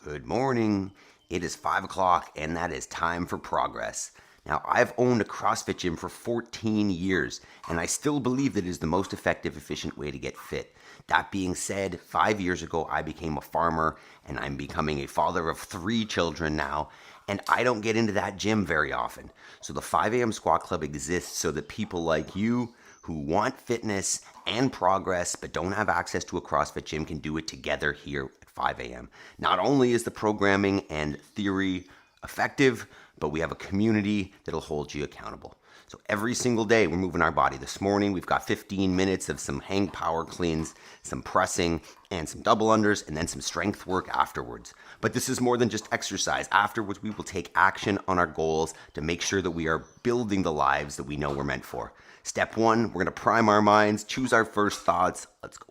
Good morning. It is 5 o'clock and that is time for progress. Now, I've owned a CrossFit gym for 14 years and I still believe that it is the most effective, efficient way to get fit. That being said, 5 years ago, I became a farmer and I'm becoming a father of 3 children now, and I don't get into that gym very often. So the 5 a.m. Squat Club exists so that people like you who want fitness and progress but don't have access to a CrossFit gym can do it together here at 5 a.m. Not only is the programming and theory effective, but we have a community that'll hold you accountable. So every single day we're moving our body. This morning we've got 15 minutes of some hang power cleans, some pressing, and some double unders, and then some strength work afterwards. But this is more than just exercise. Afterwards we will take action on our goals to make sure that we are building the lives that we know we're meant for. Step 1, we're gonna prime our minds, choose our first thoughts. Let's go.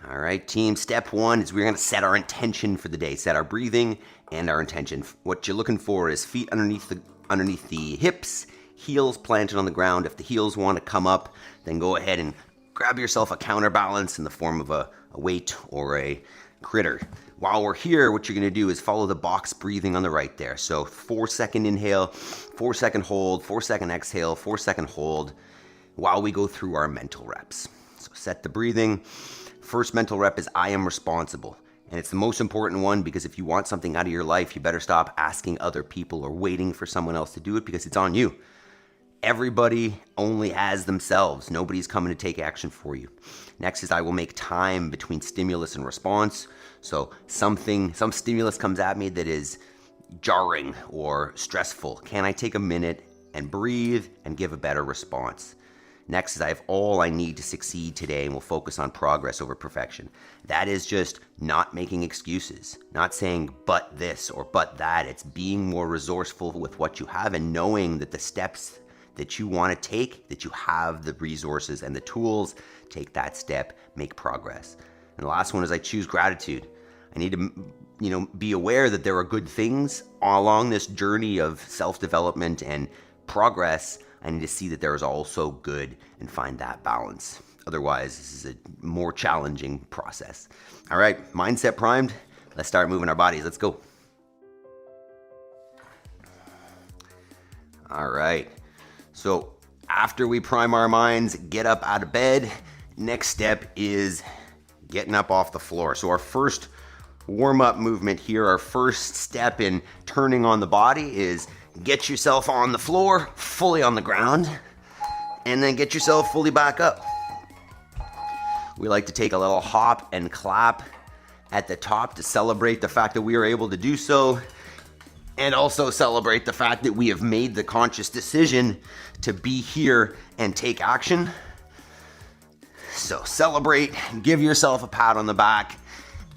All right, team, step 1 is we're gonna set our intention for the day, set our breathing and our intention. What you're looking for is feet underneath the hips, heels planted on the ground. If the heels wanna come up, then go ahead and grab yourself a counterbalance in the form of a weight or a critter. While we're here, what you're gonna do is follow the box breathing on the right there. So 4-second inhale, 4-second hold, 4-second exhale, 4-second hold, while we go through our mental reps. So set the breathing. First mental rep is I am responsible. And it's the most important one because if you want something out of your life, you better stop asking other people or waiting for someone else to do it because it's on you. Everybody only has themselves. Nobody's coming to take action for you. Next is I will make time between stimulus and response. So some stimulus comes at me that is jarring or stressful. Can I take a minute and breathe and give a better response? Next is I have all I need to succeed today and we'll focus on progress over perfection. That is just not making excuses, not saying but this or but that. It's being more resourceful with what you have and knowing that the steps that you want to take, that you have the resources and the tools, take that step, make progress. And the last one is I choose gratitude. I need to, be aware that there are good things along this journey of self-development and progress. I need to see that there is also good and find that balance. Otherwise, this is a more challenging process. All right, mindset primed. Let's start moving our bodies. Let's go. All right. So after we prime our minds, get up out of bed. Next step is getting up off the floor. So our first warm-up movement here, our first step in turning on the body is get yourself on the floor, fully on the ground, and then get yourself fully back up. We like to take a little hop and clap at the top to celebrate the fact that we are able to do so, and also celebrate the fact that we have made the conscious decision to be here and take action. So celebrate, give yourself a pat on the back,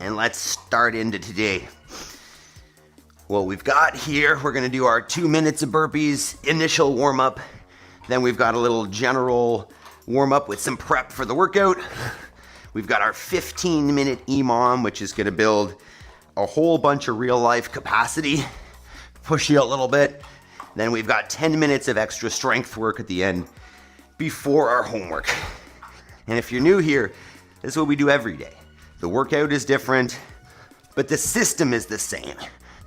and let's start into today. What we've got here, we're gonna do our 2 minutes of burpees, initial warm up. Then we've got a little general warm up with some prep for the workout. We've got our 15-minute EMOM, which is gonna build a whole bunch of real life capacity, push you a little bit. Then we've got 10 minutes of extra strength work at the end before our homework. And if you're new here, this is what we do every day. The workout is different, but the system is the same.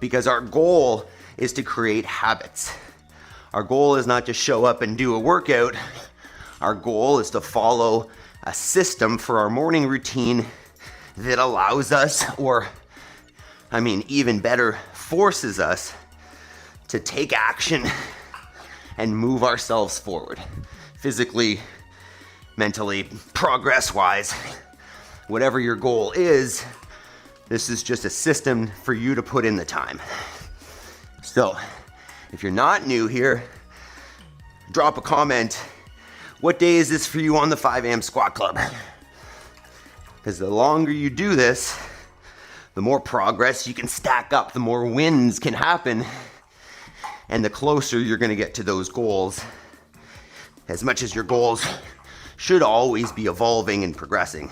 Because our goal is to create habits. Our goal is not to show up and do a workout. Our goal is to follow a system for our morning routine that allows us, even better, forces us to take action and move ourselves forward. Physically, mentally, progress-wise, whatever your goal is, this is just a system for you to put in the time. So, if you're not new here, drop a comment. What day is this for you on the 5 a.m. Squat Club? Because the longer you do this, the more progress you can stack up, the more wins can happen, and the closer you're gonna get to those goals. As much as your goals should always be evolving and progressing.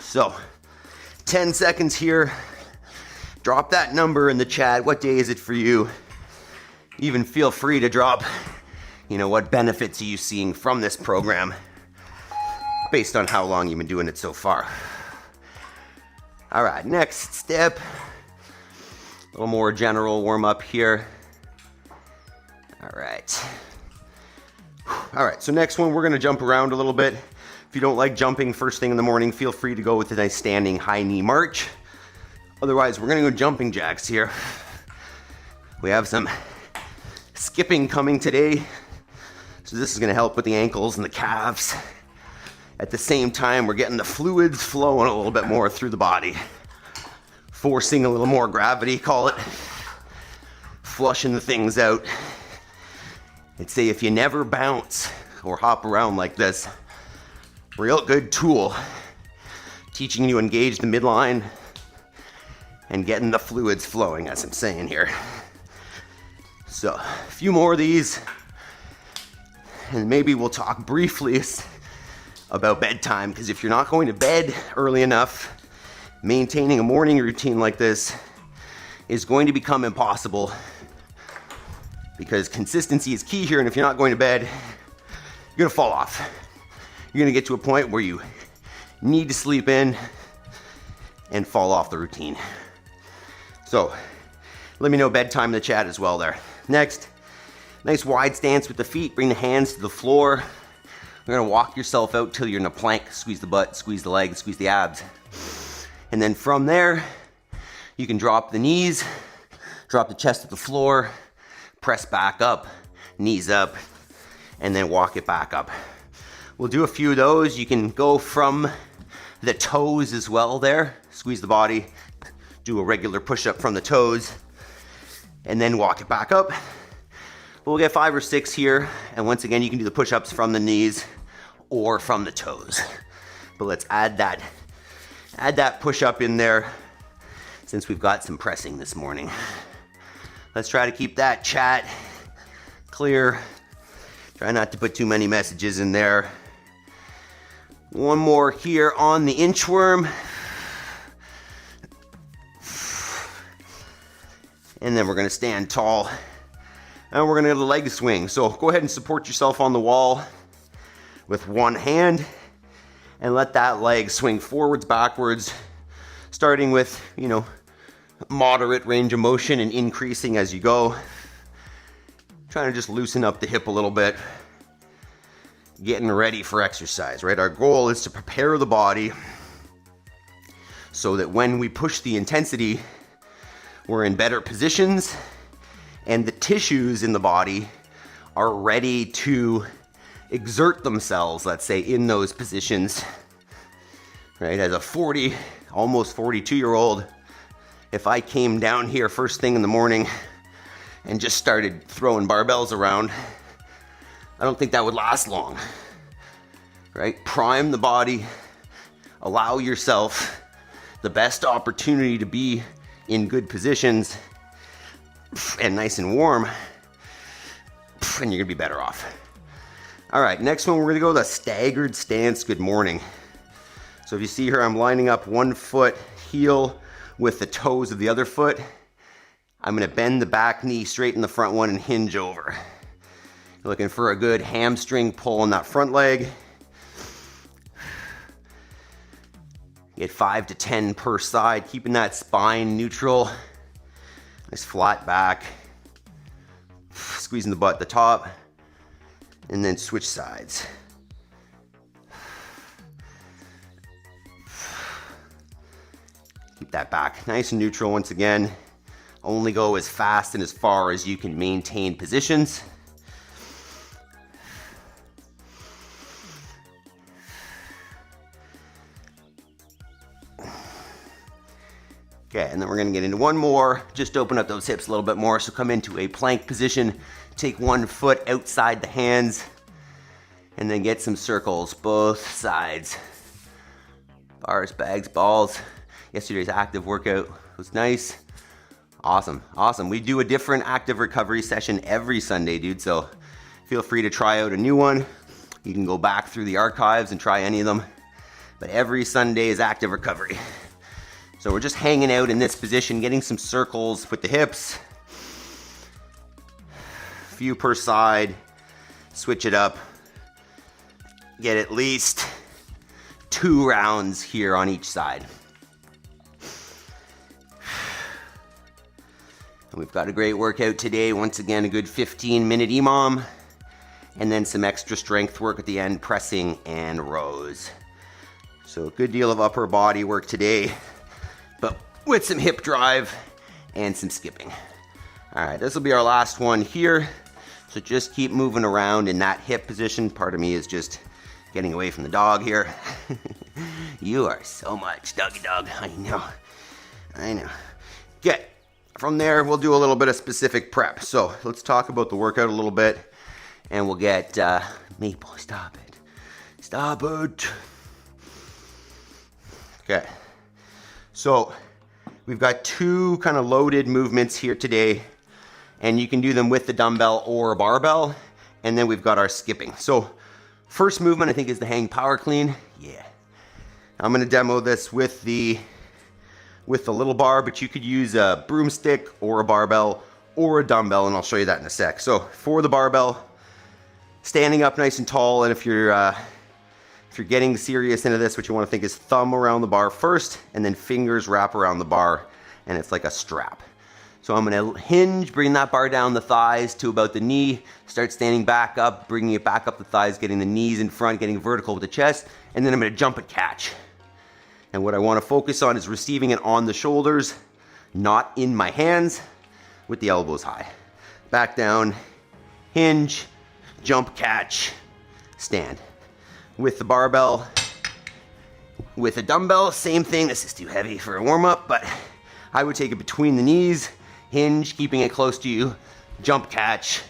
So, 10 seconds here. Drop that number in the chat. What day is it for you? Even feel free to drop, what benefits are you seeing from this program? based on how long you've been doing it so far. All right, next step, a little more general warm up here. All right. All right, so next one, we're gonna jump around a little bit. If you don't like jumping first thing in the morning, feel free to go with a nice standing high knee march. Otherwise, we're gonna go jumping jacks here. We have some skipping coming today, so this is gonna help with the ankles and the calves. At the same time, we're getting the fluids flowing a little bit more through the body, forcing a little more gravity, call it, flushing the things out. I'd say if you never bounce or hop around like this, real good tool, teaching you to engage the midline and getting the fluids flowing, as I'm saying here. So, a few more of these, and maybe we'll talk briefly about bedtime, because if you're not going to bed early enough, maintaining a morning routine like this is going to become impossible, because consistency is key here, and if you're not going to bed, you're gonna fall off. You're gonna get to a point where you need to sleep in and fall off the routine. So, let me know bedtime in the chat as well there. Next, nice wide stance with the feet, bring the hands to the floor. You're gonna walk yourself out till you're in a plank, squeeze the butt, squeeze the legs, squeeze the abs. And then from there, you can drop the knees, drop the chest to the floor, press back up, knees up, and then walk it back up. We'll do a few of those. You can go from the toes as well there. Squeeze the body, do a regular push-up from the toes, and then walk it back up. We'll get 5 or 6 here, and once again, you can do the push-ups from the knees or from the toes. But let's add that push-up in there since we've got some pressing this morning. Let's try to keep that chat clear. Try not to put too many messages in there. One more here on the inchworm. And then we're gonna stand tall. And we're gonna do the leg swing. So go ahead and support yourself on the wall with one hand and let that leg swing forwards, backwards, starting with, moderate range of motion and increasing as you go. Trying to just loosen up the hip a little bit. Getting ready for exercise, right? Our goal is to prepare the body so that when we push the intensity, we're in better positions and the tissues in the body are ready to exert themselves, let's say, in those positions, right? As a almost 42-year-old, if I came down here first thing in the morning and just started throwing barbells around, I don't think that would last long, right? Prime the body, allow yourself the best opportunity to be in good positions and nice and warm, and you're gonna be better off. All right, next one, we're gonna go the staggered stance good morning. So if you see here, I'm lining up one foot heel with the toes of the other foot. I'm gonna bend the back knee, straighten the front one, and hinge over. You're looking for a good hamstring pull on that front leg. Get 5 to 10 per side, keeping that spine neutral. Nice flat back. Squeezing the butt at the top. And then switch sides. Keep that back nice and neutral once again. Only go as fast and as far as you can maintain positions. Okay, and then we're gonna get into one more. Just open up those hips a little bit more. So come into a plank position. Take one foot outside the hands. And then get some circles, both sides. Bars, bags, balls. Yesterday's active workout was nice. Awesome, awesome. We do a different active recovery session every Sunday, dude. So feel free to try out a new one. You can go back through the archives and try any of them. But every Sunday is active recovery. So we're just hanging out in this position, getting some circles with the hips. Few per side. Switch it up. Get at least 2 rounds here on each side. And we've got a great workout today. Once again, a good 15-minute EMOM, and then some extra strength work at the end, pressing and rows. So a good deal of upper body work today, but with some hip drive and some skipping. All right, this will be our last one here. So just keep moving around in that hip position. Part of me is just getting away from the dog here. You are so much, doggy dog. I know. Okay, from there, we'll do a little bit of specific prep. So let's talk about the workout a little bit, and we'll get, Maple, stop it. Stop it. Okay, so we've got 2 kind of loaded movements here today, and you can do them with the dumbbell or a barbell, and then we've got our skipping. So first movement, I think, is the hang power clean. Yeah. I'm gonna demo this with the little bar, but you could use a broomstick or a barbell or a dumbbell, and I'll show you that in a sec. So for the barbell, standing up nice and tall, and if you're getting serious into this, what you wanna think is thumb around the bar first, and then fingers wrap around the bar, and it's like a strap. So I'm gonna hinge, bring that bar down the thighs to about the knee, start standing back up, bringing it back up the thighs, getting the knees in front, getting vertical with the chest, and then I'm gonna jump and catch. And what I wanna focus on is receiving it on the shoulders, not in my hands, with the elbows high. Back down, hinge, jump, catch, stand. With the barbell, with a dumbbell, same thing. This is too heavy for a warm-up, but I would take it between the knees, hinge, keeping it close to you, jump, catch,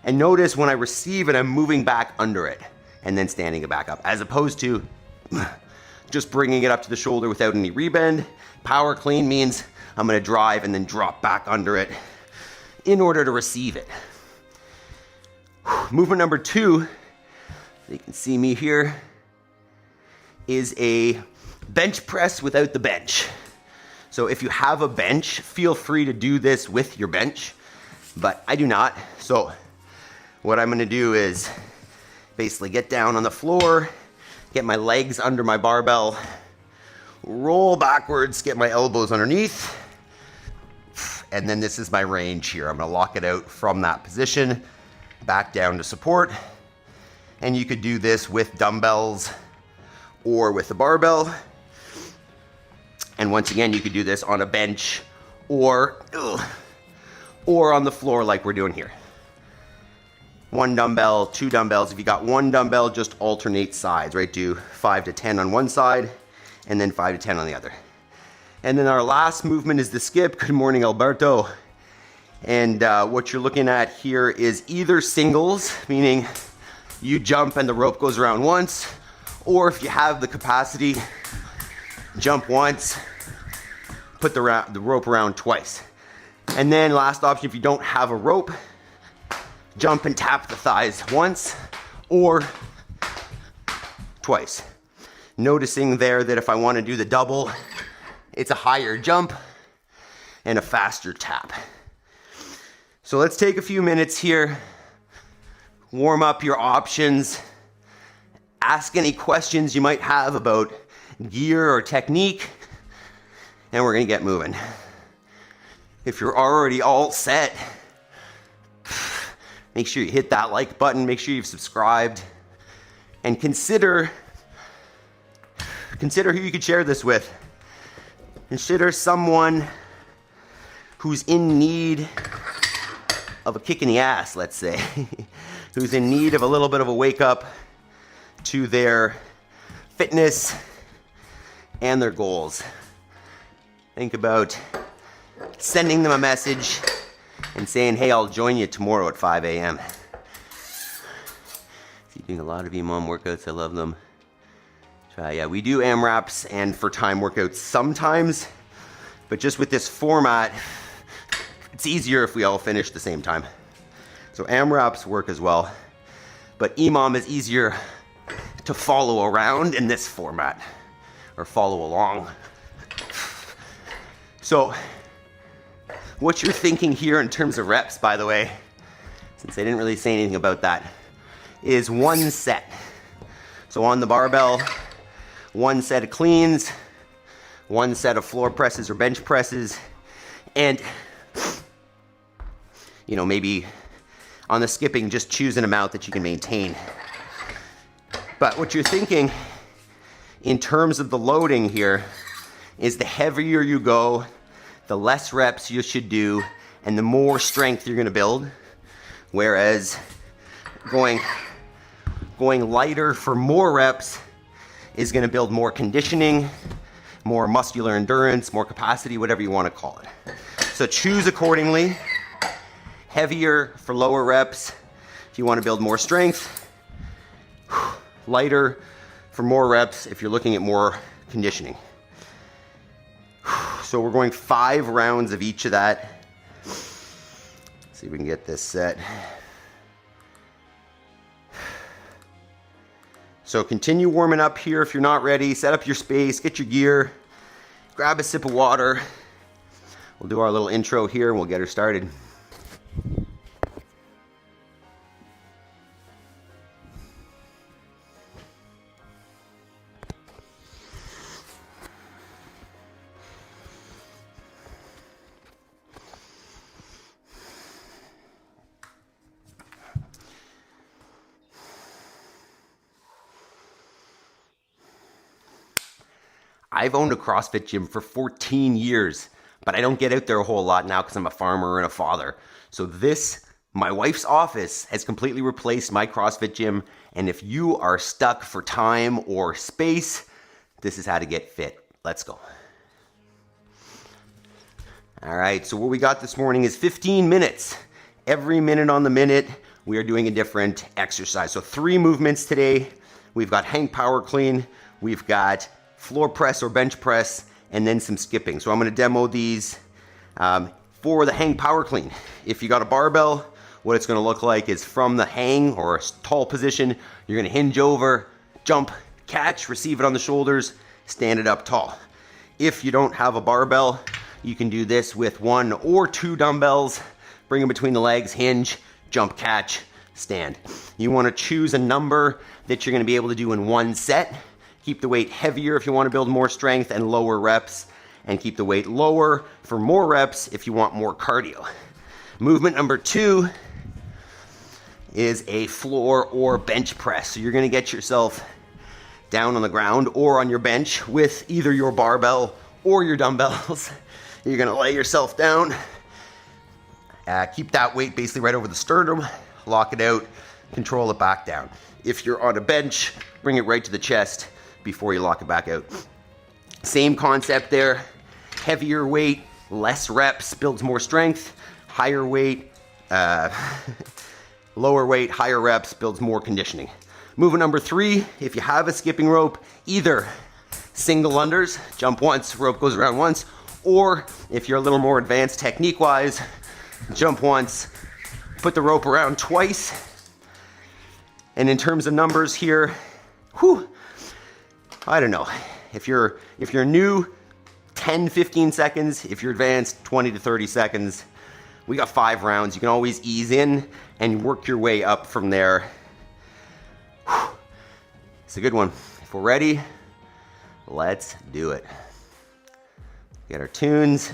and notice when I receive it, I'm moving back under it and then standing it back up, as opposed to just bringing it up to the shoulder without any rebend. Power clean means I'm gonna drive and then drop back under it in order to receive it. Movement number 2, you can see me here, is a bench press without the bench. So if you have a bench, feel free to do this with your bench, but I do not. So what I'm gonna do is basically get down on the floor, get my legs under my barbell, roll backwards, get my elbows underneath, and then this is my range here. I'm gonna lock it out from that position, back down to support, and you could do this with dumbbells or with a barbell. And once again, you could do this on a bench or on the floor like we're doing here. 1 dumbbell, 2 dumbbells. If you got 1 dumbbell, just alternate sides, right? Do 5 to 10 on one side and then 5 to 10 on the other. And then our last movement is the skip. Good morning, Alberto. And what you're looking at here is either singles, meaning you jump and the rope goes around once, or if you have the capacity, jump once, put the rope around twice. And then last option, if you don't have a rope, jump and tap the thighs once or twice. Noticing there that if I want to do the double, it's a higher jump and a faster tap. So let's take a few minutes here, warm up your options, ask any questions you might have about gear or technique, and we're gonna get moving. If you're already all set, make sure you hit that like button, make sure you've subscribed, and consider who you could share this with. Consider someone who's in need of a kick in the ass, let's say, who's in need of a little bit of a wake up to their fitness and their goals. Think about sending them a message and saying, hey, I'll join you tomorrow at 5 a.m. So you're doing a lot of EMOM workouts, I love them. Yeah, we do AMRAPs and for time workouts sometimes, but just with this format, it's easier if we all finish at the same time. So AMRAPs work as well, but EMOM is easier to follow around in this format, or follow along. So, what you're thinking here in terms of reps, by the way, since I didn't really say anything about that, is 1 set. So on the barbell, one set of cleans, one set of floor presses or bench presses, and maybe on the skipping, just choose an amount that you can maintain. But what you're thinking in terms of the loading here is the heavier you go, the less reps you should do, and the more strength you're gonna build. Whereas going lighter for more reps is gonna build more conditioning, more muscular endurance, more capacity, whatever you wanna call it. So choose accordingly. Heavier for lower reps if you wanna build more strength. Lighter for more reps if you're looking at more conditioning. So we're going 5 rounds of each of that. Let's see if we can get this set. So continue warming up here if you're not ready. Set up your space, get your gear, grab a sip of water. We'll do our little intro here and we'll get her started. I've owned a CrossFit gym for 14 years, but I don't get out there a whole lot now because I'm a farmer and a father. So my wife's office has completely replaced my CrossFit gym. And if you are stuck for time or space, this is how to get fit. Let's go. All right, so what we got this morning is 15 minutes. Every minute on the minute, we are doing a different exercise. So 3 movements today. We've got hang power clean. We've got floor press or bench press, and then some skipping. So I'm gonna demo these for the hang power clean. If you got a barbell, what it's gonna look like is from the hang or a tall position, you're gonna hinge over, jump, catch, receive it on the shoulders, stand it up tall. If you don't have a barbell, you can do this with 1 or 2 dumbbells, bring them between the legs, hinge, jump, catch, stand. You wanna choose a number that you're gonna be able to do in 1 set. Keep the weight heavier if you want to build more strength and lower reps, and keep the weight lower for more reps if you want more cardio. Movement number 2 is a floor or bench press. So you're going to get yourself down on the ground or on your bench with either your barbell or your dumbbells. You're going to lay yourself down, keep that weight basically right over the sternum, lock it out, control it back down. If you're on a bench, bring it right to the chest before you lock it back out. Same concept there. Heavier weight, less reps, builds more strength. Higher weight, lower weight, higher reps, builds more conditioning. Movement number 3, if you have a skipping rope, either single unders, jump once, rope goes around once, or if you're a little more advanced technique-wise, jump once, put the rope around twice. And in terms of numbers here, I don't know. If you're new, 10, 15 seconds. If you're advanced, 20 to 30 seconds. We got 5 rounds. You can always ease in and work your way up from there. It's a good one. If we're ready, let's do it. Get our tunes.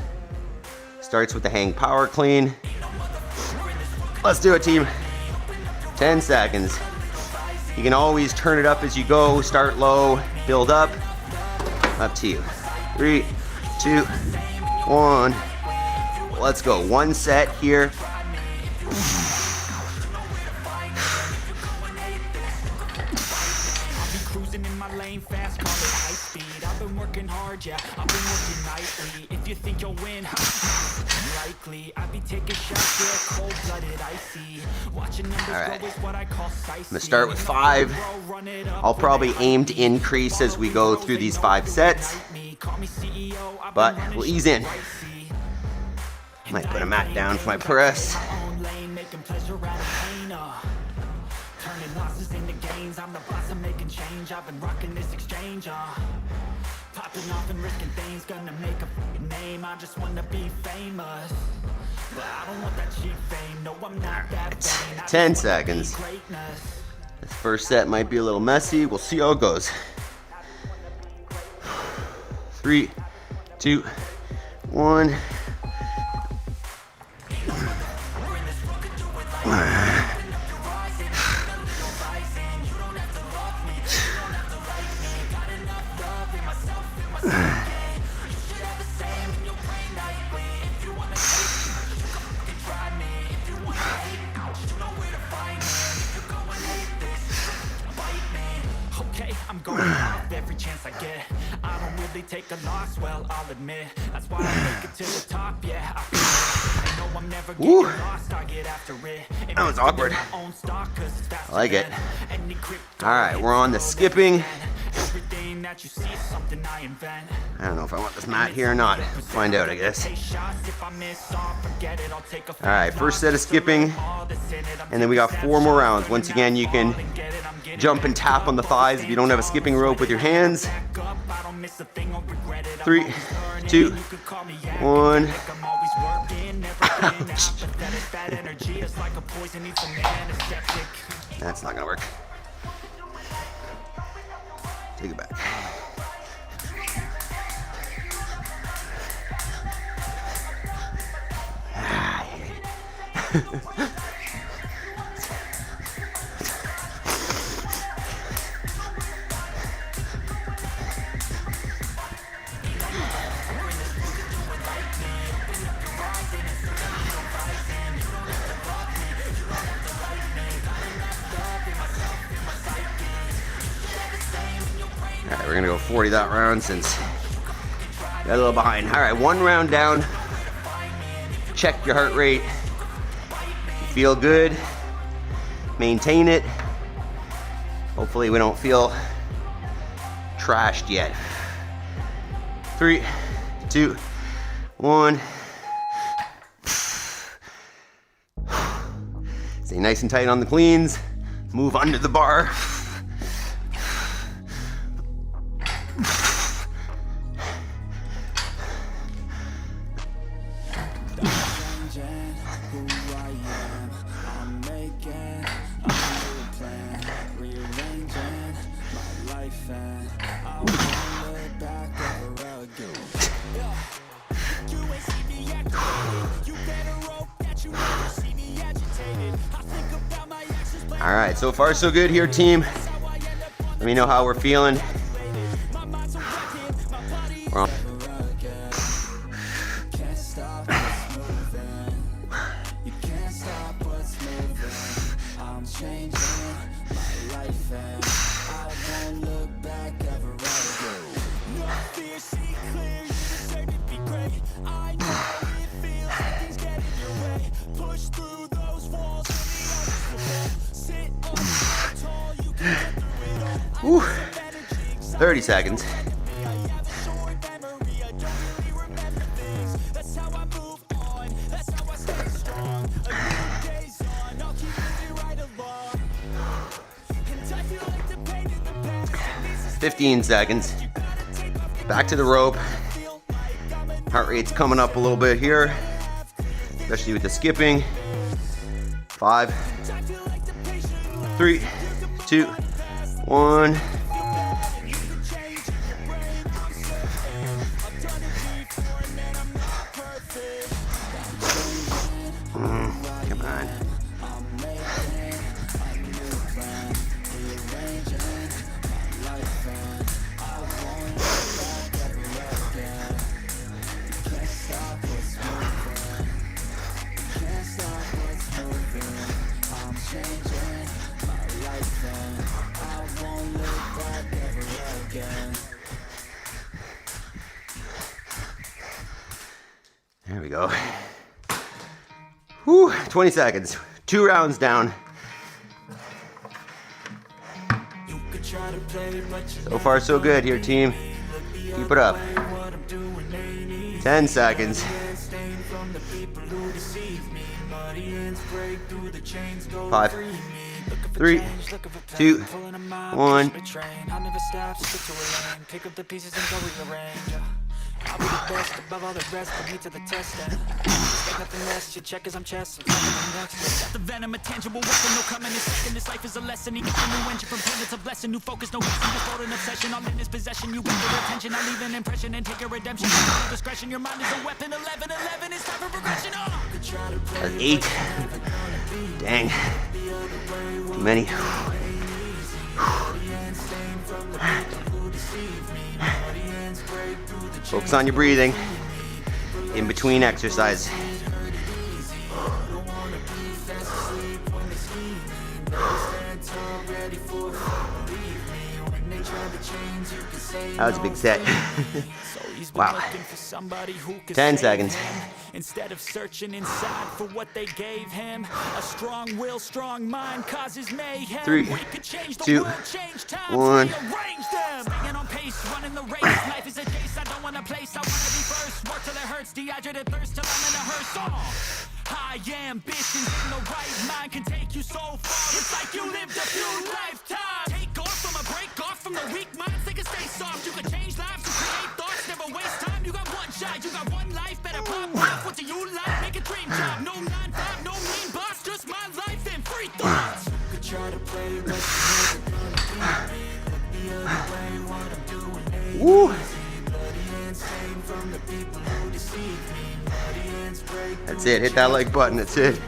Starts with the hang power clean. Let's do it, team. 10 seconds. You can always turn it up as you go. Start low, build up. Up to you. 3, 2, 1. Let's go. 1 set here. You think you'll win? Likely. I be taking shots, yeah, cold-blooded, icy. Watching numbers grow is what I call sightseeing. I'm gonna start with 5. I'll probably aim to increase as we go through these 5 sets, but we'll ease in. Might put a mat down for my press. Turning losses into gains. I'm the boss, I'm making change. I've been rocking this exchange. Popping off and risking things, gonna make a name. I just wanna be famous, but I don't want that cheap fame. No, I'm not that vain. 10 seconds. This first set might be a little messy. We'll see how it goes. 3, 2, 1. I'm going off every chance I get. I don't really take a loss, well, I'll admit. That's why I make it to the top, yeah, I feel it. I know I'm never getting lost, I get after it. That was awkward. I like it. Alright, we're on the skipping. I don't know if I want this mat here or not. Find out, I guess. Alright, first set of skipping. And then we got 4 more rounds. Once again, you can jump and tap on the thighs if you don't have a skipping rope with your hands. 3, 2, 1. That's not gonna work. Take it back. Alright, we're gonna go 40 that round since got a little behind. Alright, 1 round down. Check your heart rate. You feel good. Maintain it. Hopefully we don't feel trashed yet. 3, 2, 1. Stay nice and tight on the cleans. Move under the bar. All right, so far so good here, team. Let me know how we're feeling. We're on. Whew. 30 seconds. $15 seconds. Back to the rope. Heart rate's coming up a little bit here, especially with the skipping. 5, 3, 2, 1. Come on. There we go. Whew, 20 seconds. 2 rounds down. So far, so good here, team. Keep it up. 10 seconds. 5, 3, 2, 1. I'll be the best above all the rest, put me to the test and expect nothing less, your check is I'm chess, I'm next. Got the venom, a tangible weapon, no coming in second, this life is a lesson, he gets a new engine from pain, it's a blessing, new focus, no guessing, just hold an obsession, all in his possession, you get your attention, I leave an impression and take your redemption, discretion, your mind is a weapon, 11-11, it's time for progression, That's 8. Dang. Too many. Focus on your breathing in between exercise. That was a big set. Wow. 10 seconds. Instead of searching inside for what they gave him, a strong will, strong mind causes mayhem. 3, We could change the 2, world, change time, 1. rearrange them. Staying on pace, running the race. Life is a chase, I don't want a place. I want to be first. Work till it hurts, dehydrated thirst till I'm in a hearse. High ambitions in the right mind can take you so far. It's like you lived a few lifetimes. Take off from a break off from the weak minds. They can stay soft. You can change lives, you create thoughts, never waste time. You got one shot, you got one life. Better pop off. What do you like? Make a dream job. No 9-5, no mean boss. Just my life and free thoughts. You could try to play, but you never gonna beat me. Look the other way, what I'm doing ain't Woo. easy. Bloody hands came from the people who deceived me. Bloody hands break. That's it. Hit that like button. That's it.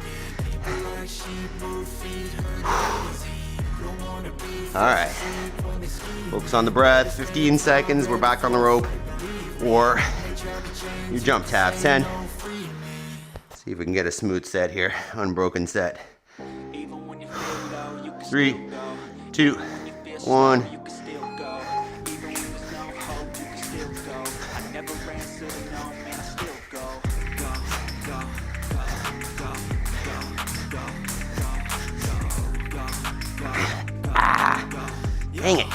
Alright. Focus on the breath. 15 seconds. We're back on the rope. Or you jump taps. 10. See if we can get a smooth set here. Unbroken set. 3, 2, 1. Dang it.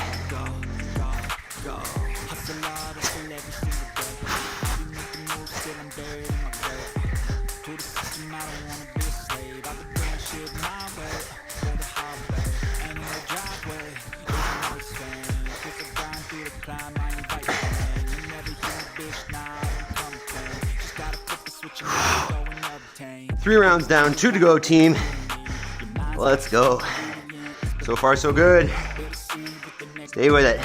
Three rounds down, 2 to go, team. Let's go. So far, so good. Stay with it.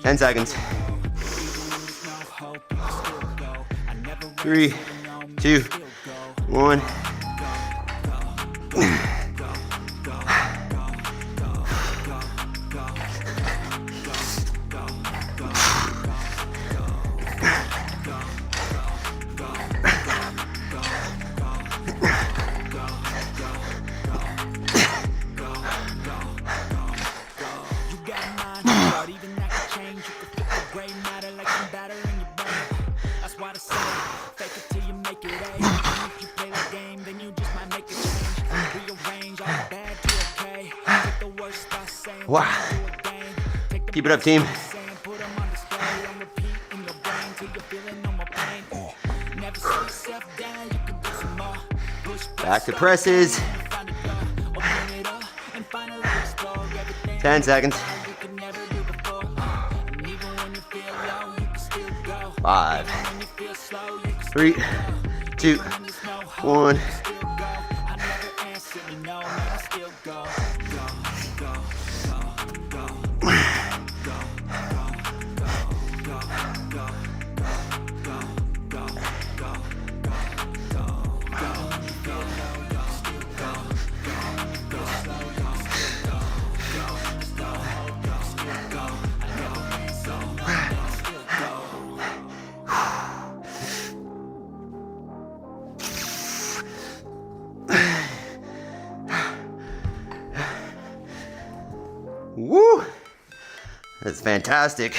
10 seconds. 3, 2, 1. Wow. Keep it up, team. Back to presses. 10 seconds. 5, 3, 2, 1. Woo! That's fantastic.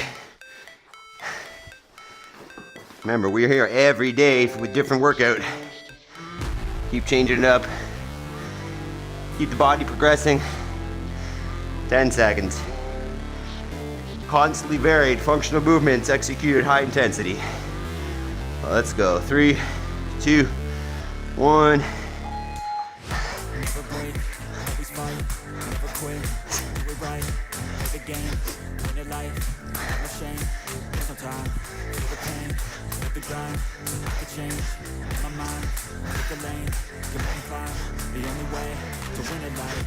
Remember, we're here every day with different workout. Keep changing it up. Keep the body progressing. 10 seconds. Constantly varied functional movements executed high intensity. Let's go. 3, 2, 1. never quit, do it right, play the game, win it life, no shame, there's no time, feel the pain, live the grind, I could change, my mind, pick a lane, you can climb, the only way to win it life,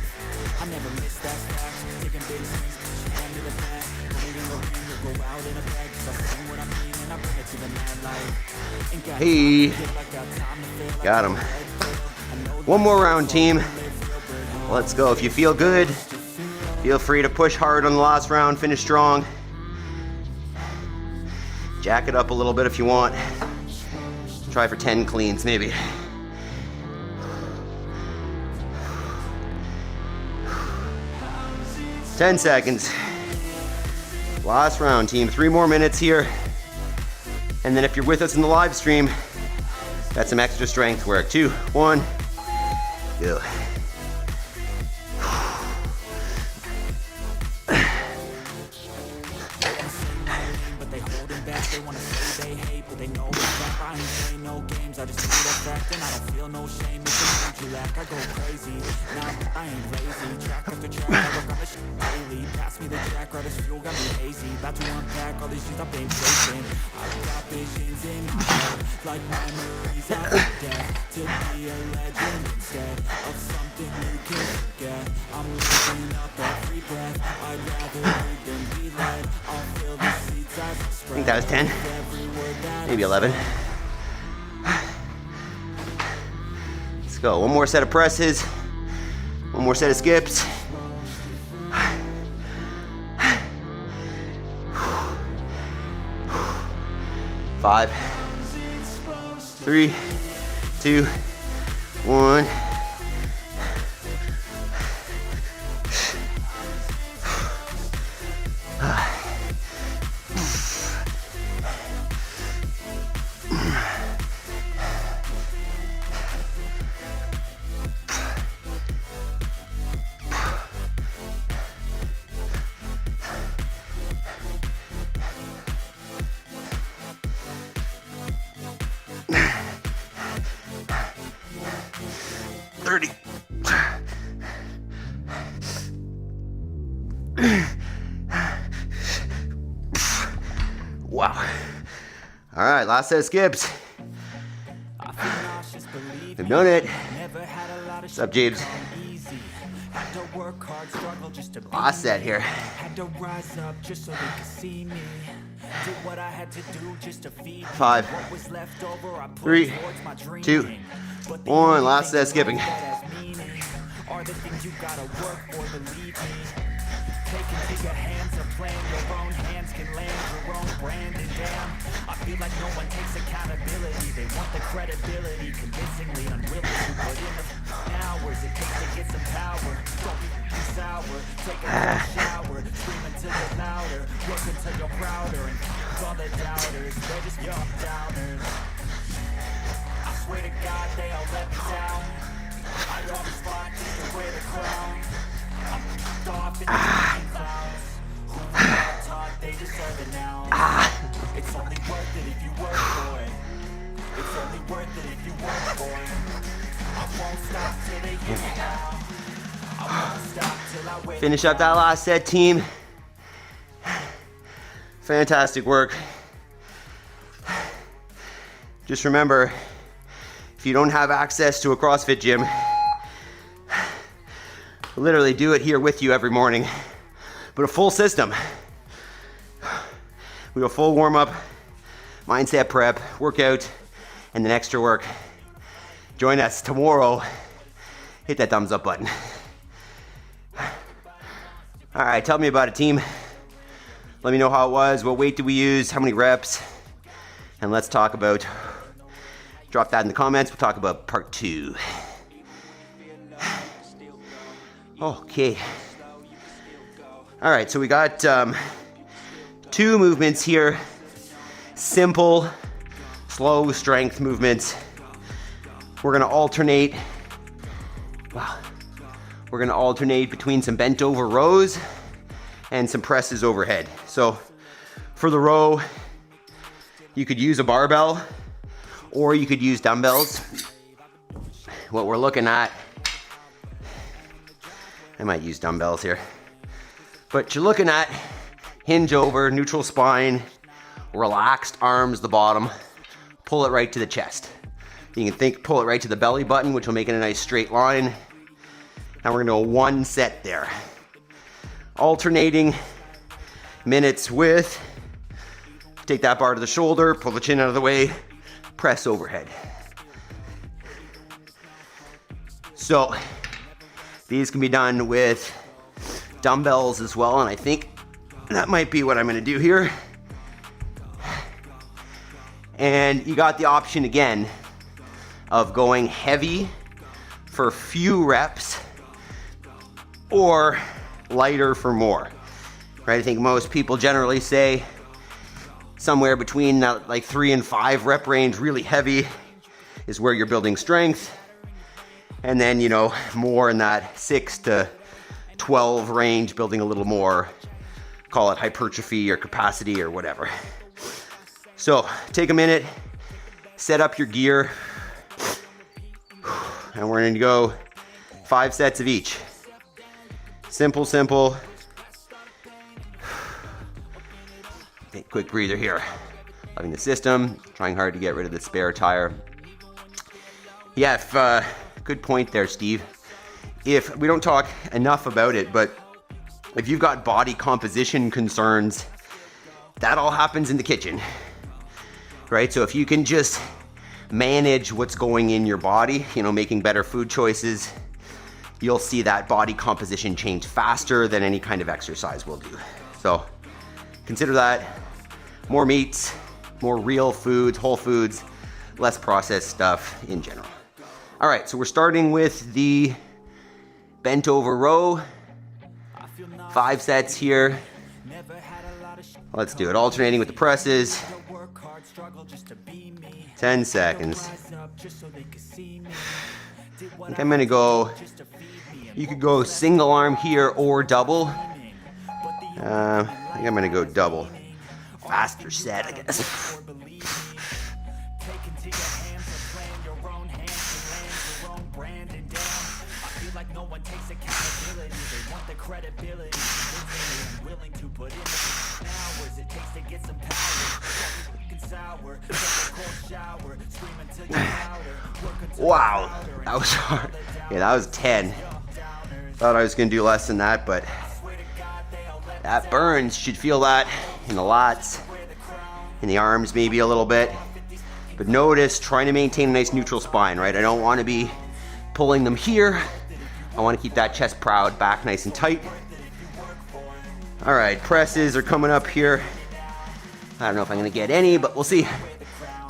I never miss that fact, taking big swings, push your hand to the back, put it in the ring, you'll go out in a bag, cause I see what I mean, and I bring it to the mad light, ain't got Hey, time to feel, got him. One more round, team. Let's go. If you feel good, feel free to push hard on the last round, finish strong. Jack it up a little bit if you want. Try for 10 cleans, maybe. Ten seconds. Last round, team. 3 more minutes here. And then if you're with us in the live stream, that's some extra strength work. 2, 1, go. But they holding back, they wanna say they hate, but they know it's rap. I ain't playing no games, I just do that fact, and I don't feel no shame. It's the mood you lack, I go crazy. Nah, I ain't lazy. Track after track, I work on this shit daily. Pass me the jack, right as fuel, got me hazy. About to unpack all these shit I've been chasing. I've got visions in my head, like memories after death. To be a legend instead of something you can forget. I'm living up every breath. I'd rather lead than be led. I'll feel the seeds as it spread. I think that was 10, maybe 11. Let's go. One more set of presses. One more set of skips. Five, 3, 2, 1. Wow. All right, last set of skips. We've done it. What's up, James? Last set here. Had to rise up just so they could see me. Did what I had to do just to feed me. 5, What was left over, I put 3, towards my dreaming. 2, But the 1. only Last thing set skipping. that has meaning are the things you gotta work for, believe me. Taking to your hands and playing your own hands can land your own brand, and damn, I feel like no one takes accountability. They want the credibility, convincingly unwilling to put in the hours it takes to get some power. Don't be sour, take a shower, scream until you're louder, work until you're prouder, and all the doubters, they're just young downers. I swear to God they all let me down. I always fought just to wear the crown. I'm off in the clouds. Who I taught they deserve it now. It's only worth it if you work for it. It's only worth it if you work for it. I won't stop till they hear me now. I won't stop till I win. Finish up that last set, team. Fantastic work. Just remember, if you don't have access to a CrossFit gym, literally do it here with you every morning. But a full system. We do a full warm-up, mindset prep, workout, and then extra work. Join us tomorrow. Hit that thumbs up button. All right, tell me about it, team. Let me know how it was, what weight did we use, how many reps, and let's talk about, drop that in the comments, we'll talk about part 2. Okay. All right, so we got 2 movements here. Simple, slow strength movements. We're gonna alternate. Wow. We're gonna alternate between some bent over rows and some presses overhead. So for the row, you could use a barbell or you could use dumbbells. What we're looking at I might use dumbbells here. But you're looking at hinge over, neutral spine, relaxed arms, the bottom, pull it right to the chest. You can pull it right to the belly button, which will make it a nice straight line. Now we're gonna go 1 set there. Alternating minutes with, take that bar to the shoulder, pull the chin out of the way, press overhead. So these can be done with dumbbells as well, and I think that might be what I'm gonna do here. And you got the option again of going heavy for few reps or lighter for more, right? I think most people generally say somewhere between like 3 and 5 rep range, really heavy is where you're building strength. And then, you know, more in that 6 to 12 range, building a little more, call it hypertrophy or capacity or whatever. So take a minute, set up your gear, and we're gonna go 5 sets of each. Simple, simple. Okay, quick breather here. Loving the system, trying hard to get rid of the spare tire. Yeah, good point there, Steve. If we don't talk enough about it, but if you've got body composition concerns, that all happens in the kitchen, right? So if you can just manage what's going in your body, you know, making better food choices, you'll see that body composition change faster than any kind of exercise will do. So consider that. More meats, more real foods, whole foods, less processed stuff in general. All right, so we're starting with the bent over row. 5 sets here. Let's do it, alternating with the presses. 10 seconds. I think I'm gonna go, you could go single arm here or double. I think I'm gonna go double. Faster set, I guess. Wow, that was hard. Yeah, that was 10. Thought I was gonna do less than that, but that burns. Should feel that in the lats, in the arms maybe a little bit. But notice, trying to maintain a nice neutral spine, right? I don't want to be pulling them here. I want to keep that chest proud, back nice and tight. All right, presses are coming up here. I don't know if I'm gonna get any, but we'll see.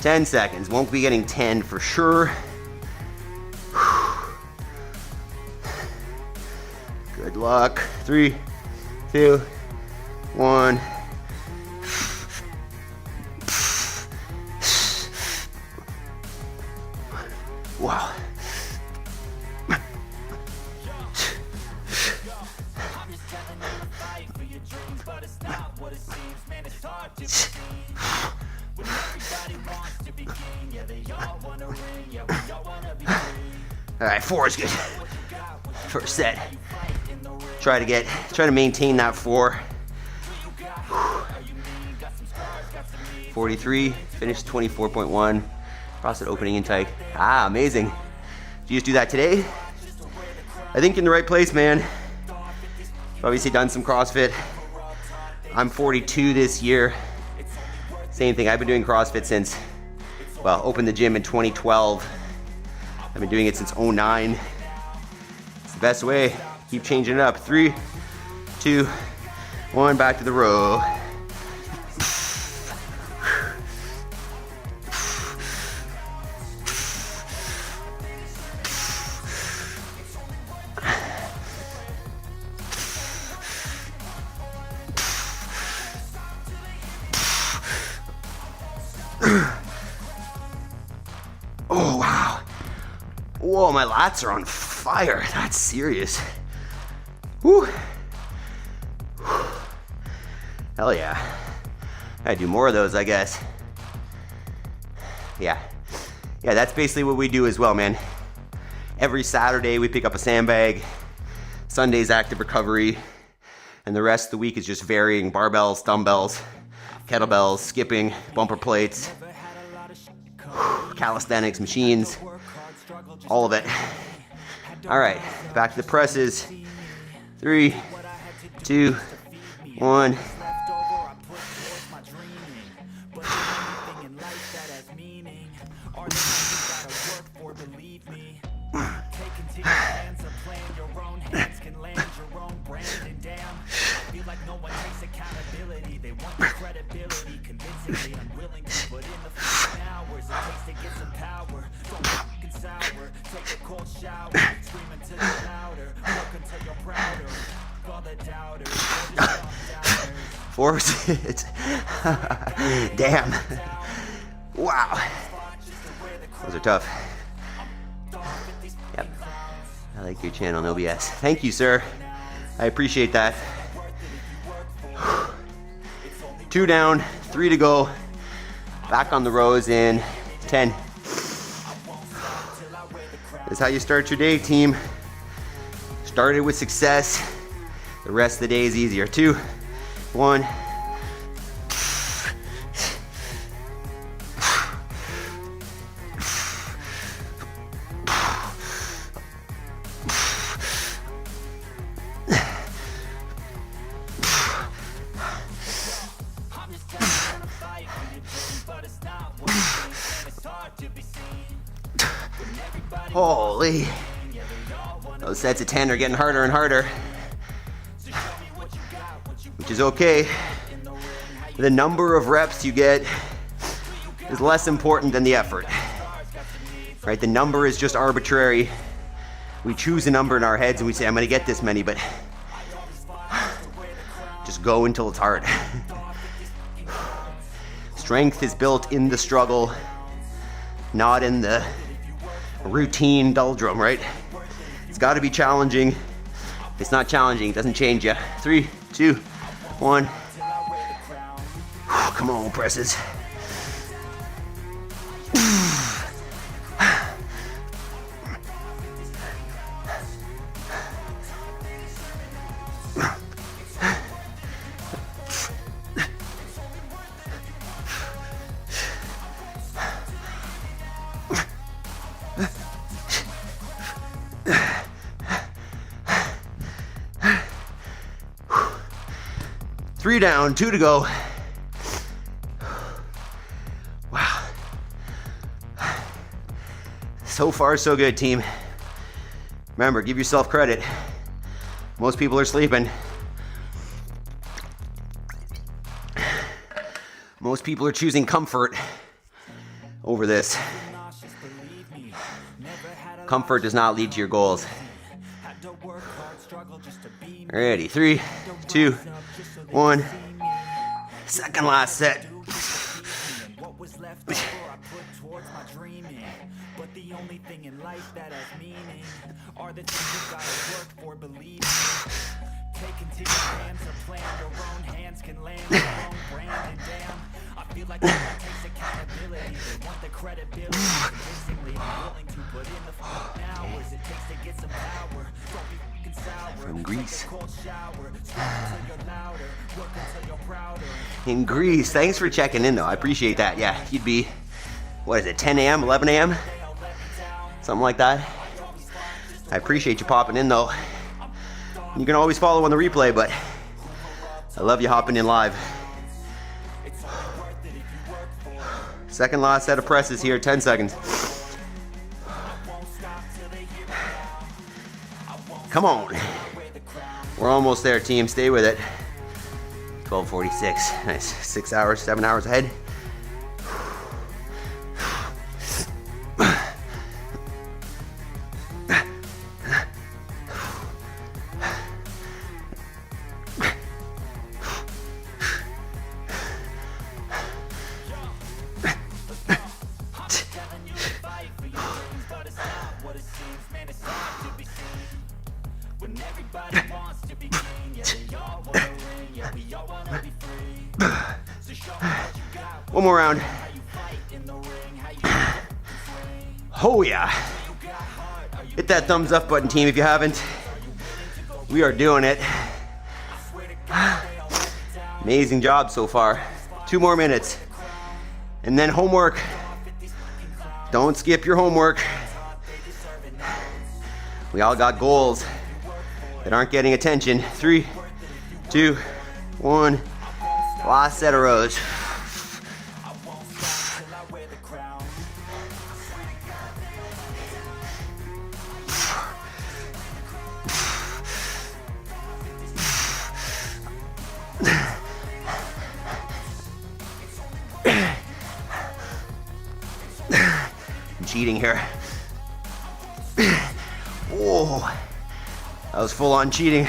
10 seconds, won't be getting 10 for sure. Good luck. 3, 2, 1. Wow. All right, 4 is good. First set. Try to maintain that 4. 43, finished 24.1. CrossFit opening intake. Ah, amazing. Did you just do that today? I think in the right place, man. Obviously done some CrossFit. I'm 42 this year. Same thing, I've been doing CrossFit since, well, opened the gym in 2012. I've been doing it since 2009. It's the best way. Keep changing it up. 3, 2, 1, back to the row. Oh, wow. Whoa, my lats are on fire. That's serious. Whew. Hell yeah. Gotta do more of those, I guess. Yeah, that's basically what we do as well, man. Every Saturday we pick up a sandbag, Sunday's active recovery. And the rest of the week is just varying barbells, dumbbells, kettlebells, skipping, bumper plates, calisthenics, machines, all of it. All right, back to the presses. 3, 2, 1. Force it. Damn. Wow. Those are tough. Yep. I like your channel, no BS. Thank you, sir. I appreciate that. 2 down, 3 to go. Back on the rows in 10. This is how you start your day, team. Started with success. The rest of the day is easier. 2, 1. Holy. Those sets of 10 are getting harder and harder, which is okay. The number of reps you get is less important than the effort, right? The number is just arbitrary. We choose a number in our heads and we say, I'm gonna get this many, but just go until it's hard. Strength is built in the struggle, not in the routine doldrum, right? It's got to be challenging. If it's not challenging, it doesn't change you. 3, 2, 1. Come on, presses. Three down, 2 to go. Wow. So far, so good, team. Remember, give yourself credit. Most people are sleeping. Most people are choosing comfort over this. Comfort does not lead to your goals. Alrighty, 3, 2, 1. Second last set. What was left over I put towards my dreaming. But the only thing in life that has meaning are the things you gotta work for, believe me. Take into your hands a plan, your own hands can land your own brand, and damn, I feel like no one takes accountability. They want the credibility. Increasingly, I'm willing to put in the hours it takes to get some power. Don't be fucking sour. From Greece. In Greece. Thanks for checking in, though. I appreciate that. Yeah, you'd be, what is it, 10 a.m., 11 a.m.? Something like that. I appreciate you popping in, though. You can always follow on the replay, but I love you hopping in live. Second last set of presses here, 10 seconds. Come on. We're almost there, team. Stay with it. 12:46. Nice. 6 hours, 7 hours ahead. One more round. Oh yeah. Hit that thumbs up button, team, if you haven't. We are doing it. Amazing job so far. 2 more minutes. And then homework. Don't skip your homework. We all got goals that aren't getting attention. 3, 2, 1. Last set of rows. I'm cheating here. Whoa, that was full on cheating.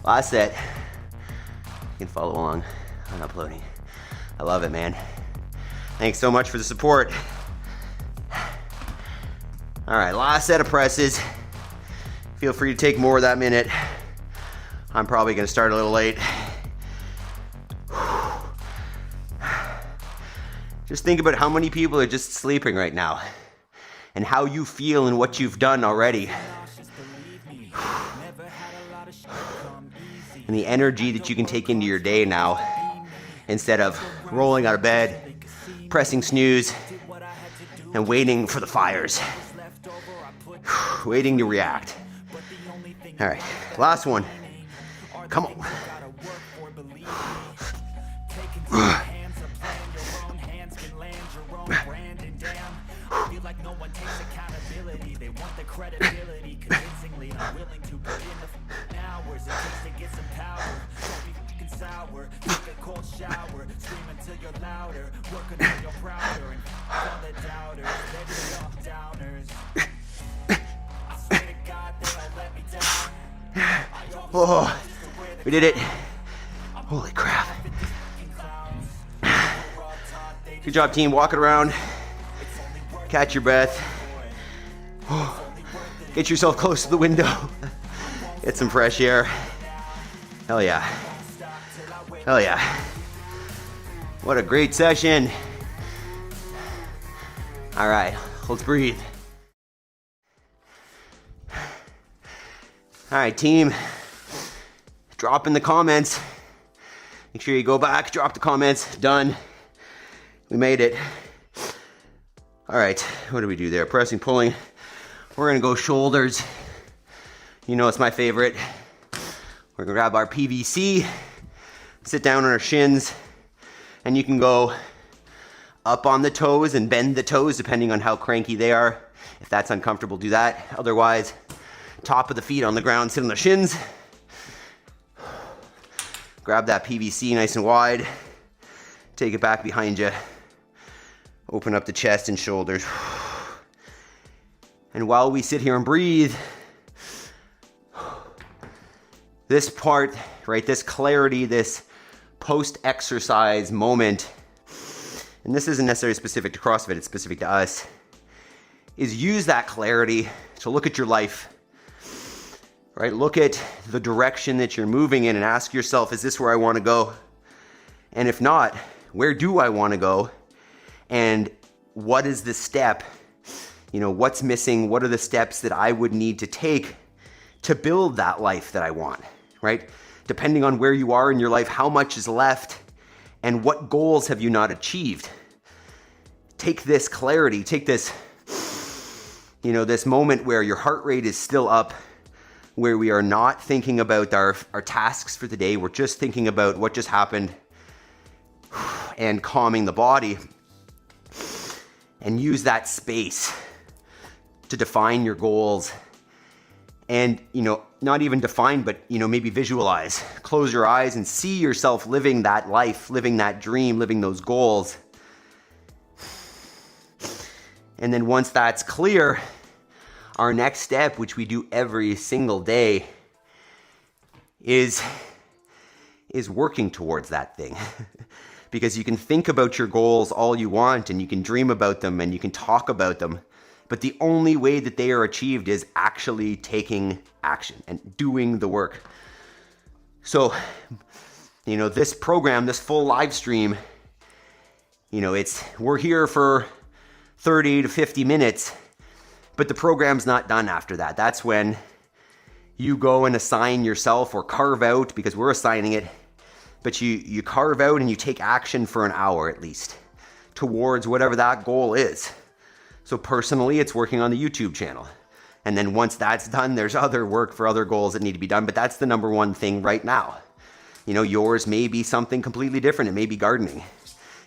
Last set. You can follow along on uploading. I love it, man. Thanks so much for the support. All right, last set of presses. Feel free to take more of that minute. I'm probably gonna start a little late. Just think about how many people are just sleeping right now and how you feel and what you've done already. And the energy that you can take into your day now instead of rolling out of bed, pressing snooze, and waiting for the fires. Waiting to react. All right, last one. Come on. Oh, we did it. Holy crap. Good job, team. Walk it around. Catch your breath. Get yourself close to the window. Get some fresh air. Hell yeah. Hell yeah. What a great session. All right, let's breathe. All right, team. Drop in the comments. Make sure you go back, drop the comments. Done. We made it. All right, what do we do there? Pressing, pulling. We're gonna go shoulders. You know it's my favorite. We're gonna grab our PVC, sit down on our shins, and you can go up on the toes and bend the toes depending on how cranky they are. If that's uncomfortable, do that. Otherwise, top of the feet on the ground, sit on the shins. Grab that PVC nice and wide. Take it back behind you. Open up the chest and shoulders. And while we sit here and breathe, this part, right, this clarity, this post-exercise moment, and this isn't necessarily specific to CrossFit, it's specific to us, is use that clarity to look at your life, right? Look at the direction that you're moving in and ask yourself, is this where I want to go? And if not, where do I want to go? And what is the step? You know, what's missing? What are the steps that I would need to take to build that life that I want, right? Depending on where you are in your life, how much is left and what goals have you not achieved? Take this clarity, take this, you know, this moment where your heart rate is still up, where we are not thinking about our tasks for the day. We're just thinking about what just happened and calming the body, and use that space to define your goals and, you know, not even define, but, you know, maybe visualize. Close your eyes and see yourself living that life, living that dream, living those goals. And then once that's clear, our next step, which we do every single day, is working towards that thing. Because you can think about your goals all you want and you can dream about them and you can talk about them. But the only way that they are achieved is actually taking action and doing the work. So, you know, this program, this full live stream, you know, we're here for 30 to 50 minutes, but the program's not done after that. That's when you go and assign yourself or carve out, because we're assigning it, but you carve out and you take action for an hour at least towards whatever that goal is. So personally, it's working on the YouTube channel. And then once that's done, there's other work for other goals that need to be done, but that's the number one thing right now. You know, yours may be something completely different. It may be gardening.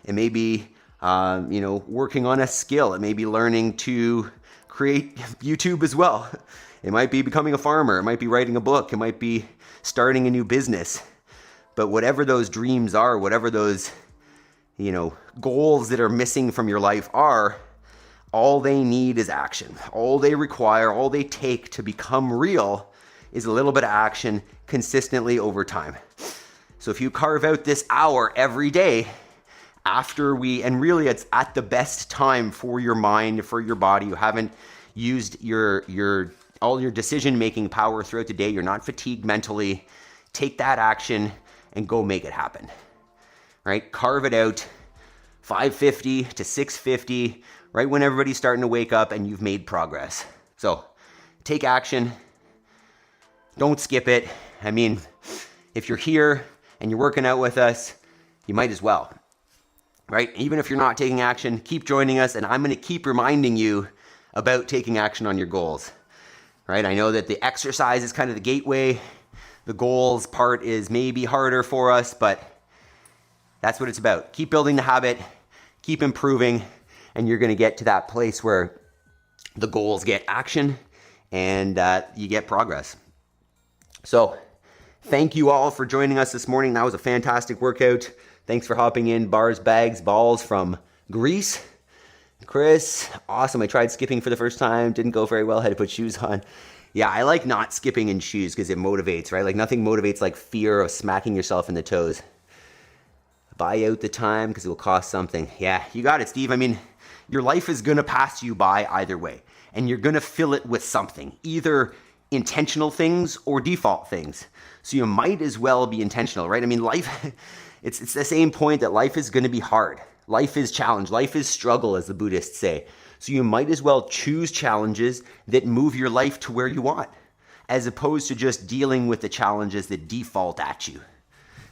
It may be, working on a skill. It may be learning to create YouTube as well. It might be becoming a farmer. It might be writing a book. It might be starting a new business. But whatever those dreams are, whatever those, goals that are missing from your life are, all they need is action. All they require, all they take to become real is a little bit of action consistently over time. So if you carve out this hour every day and really it's at the best time for your mind, for your body, you haven't used all your decision-making power throughout the day, you're not fatigued mentally, take that action and go make it happen, right? Carve it out, 5:50 to 6:50, right when everybody's starting to wake up and you've made progress. So take action. Don't skip it. I mean, if you're here and you're working out with us, you might as well, right? Even if you're not taking action, keep joining us, and I'm going to keep reminding you about taking action on your goals, right? I know that the exercise is kind of the gateway. The goals part is maybe harder for us, but that's what it's about. Keep building the habit, keep improving, and you're going to get to that place where the goals get action and you get progress. So thank you all for joining us this morning. That was a fantastic workout. Thanks for hopping in. Bars, bags, balls from Greece. Chris, awesome. I tried skipping for the first time. Didn't go very well. Had to put shoes on. Yeah, I like not skipping in shoes because it motivates, right? Like nothing motivates like fear of smacking yourself in the toes. Buy out the time because it will cost something. Yeah, you got it, Steve. I mean, your life is going to pass you by either way. And you're going to fill it with something, either intentional things or default things. So you might as well be intentional, right? I mean, life, it's the same point that life is going to be hard. Life is challenge. Life is struggle, as the Buddhists say. So you might as well choose challenges that move your life to where you want, as opposed to just dealing with the challenges that default at you,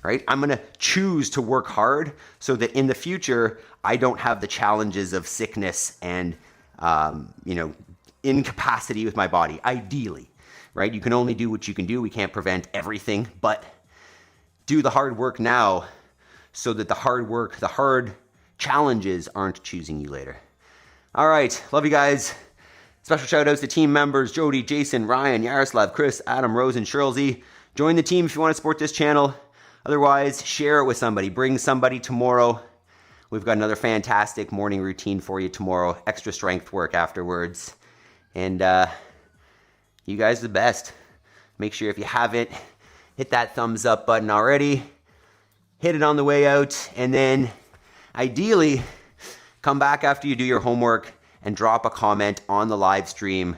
right? I'm going to choose to work hard so that in the future, I don't have the challenges of sickness and, incapacity with my body, ideally, right? You can only do what you can do. We can't prevent everything, but do the hard work now so that the hard challenges aren't choosing you later. All right. Love you guys. Special shout outs to team members, Jody, Jason, Ryan, Yaroslav, Chris, Adam, Rose, and Shirley. Join the team if you want to support this channel. Otherwise, share it with somebody. Bring somebody tomorrow. We've got another fantastic morning routine for you tomorrow. Extra strength work afterwards. And you guys are the best. Make sure if you haven't, hit that thumbs up button already. Hit it on the way out. And then ideally, come back after you do your homework and drop a comment on the live stream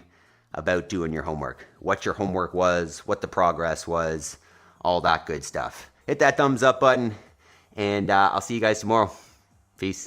about doing your homework. What your homework was, what the progress was, all that good stuff. Hit that thumbs up button, and I'll see you guys tomorrow. Peace.